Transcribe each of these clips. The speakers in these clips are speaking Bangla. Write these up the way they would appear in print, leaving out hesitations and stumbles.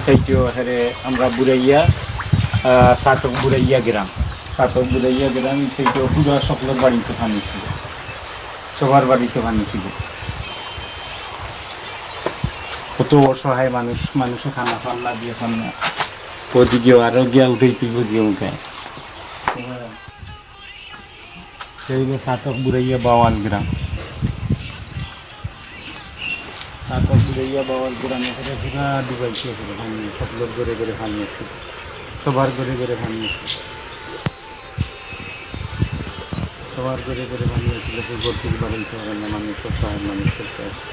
সাইডেও এখানে আমরা বুড়াইয়া শাসক বুড়াইয়া গ্রাম এই সাইডেও পুরো সকলের বাড়িতে পানি ছিল, সবার বাড়িতে পানি ছিল। কত অসহায় মানুষে খানা পান্না দিয়ে পান্না ওদিকেও আরো গিয়া উঠেইতে বুঝিয়ে উঠায়। সেই সাতক বুড়াইয়া বাওয়াল গ্রাম, এখানে পুরা ডুবাইছে, পানি সকলের ঘরে ঘরে পানি আছে, সবার ঘরে ঘরে পানি আছে, সবার ঘরে ঘরে পানি আছে। লোকের ঘর থেকে বাড়াইতে পারে না, মানুষ অসহায় মানুষের কাছে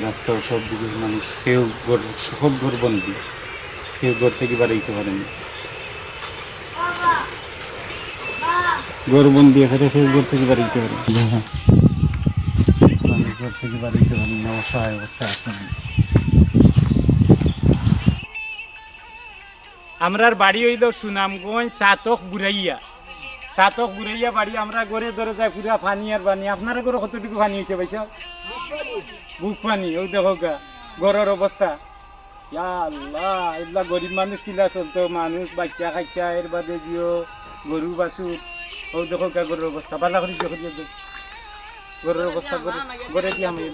রাস্তাও সব দিকে মানুষ, কেউ সকল ঘর বন্দি, কেউ ঘর থেকে বাড়াইতে পারেনি। ঘর বন্দি এখানে কেউ ঘর থেকে বাড়াইতে পারে, ঘর থেকে বাড়াইতে পারেন না, অসহায় অবস্থা আছে। আমরার বাড়ি হইল সুনামগঞ্জ সাতক বুড়াইয়া বাড়ি। আমরা ঘরে ধরে যাই পুরা পানি আর পানি। আপনারা ঘরে কতটুকু পানি হয়েছে ভাই সব? বুক পানি। ওই দেখো গা ঘরের অবস্থা, ইয়া আল্লাহ, এগুলা গরিব মানুষ কিলা চলতো, মানুষ বাচ্চা খাচ্চা এর বাদে দিও গরু বাছুর। ওই দেখো গা ঘরের অবস্থা, বালা করে যে করিয়ে দেখ ঘরের অবস্থা, ঘরে কি আমি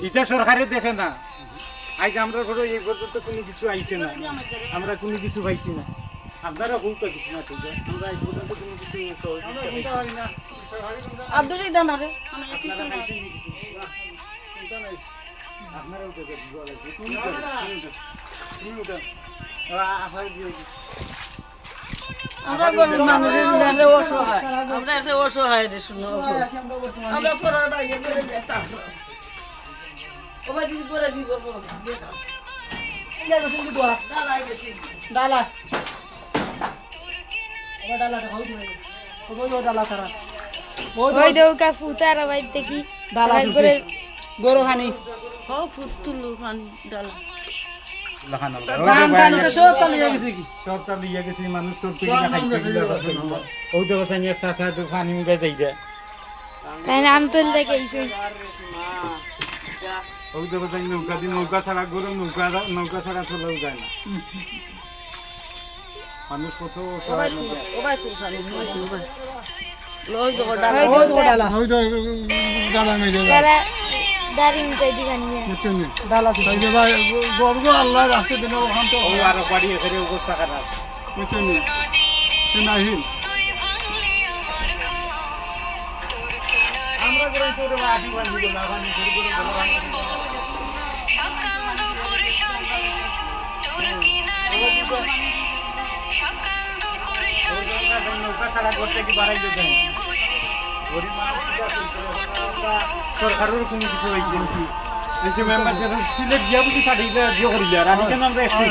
এটা সরকারে দেখে না। আজ আমরা ঘরে এই পর্যন্ত কোনো কিছু আইছে না, আমরা কোনো কিছু পাইছি না। আপনারা খুব কিছু না, ঠিক আছে? আমরা এই পর্যন্ত কোনো কিছু আমরা গরিব মানুষ, দেখলে অসহায়, আমরা একটা অসহায় রে, শুনো আমরা পড়ার বাইরে করে যেতাম। ও ভাই দিদি করে দিব ডালা ওই দেউকা ফুতার বাইর দেখি ডালা করে গরু পানি ও ফুট তুলু পানি ডালা সব তালিয়ে গেছি, মানুষ সব খাইছে। পানি উঠে যাই যায়, তাই নাম তুলতে গেছে। ওই দেখো যাই নৌকা দিয়ে, নৌকা ছাড়া গরু, নৌকা ছাড়া চলেও যায় না। মানুষ কত অবস্থা খারাপ। সরকারের কোনো কিছু হয়েছে সিলেট গিয়া বুঝি সাড়ে দিয়ে করিলে আর আমি কেন আমরা একটু